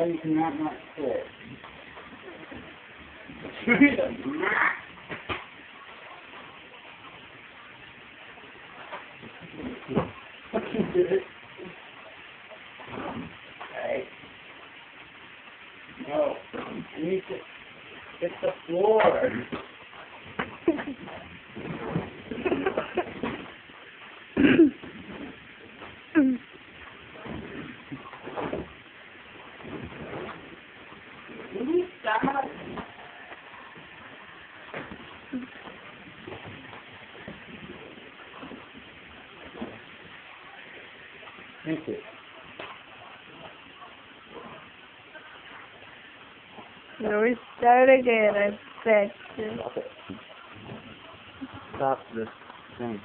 How you cannot not sit? Hey. No. I need to hit the floor. Will you stop? Thank you. No, we start again, I bet you. Stop this thing.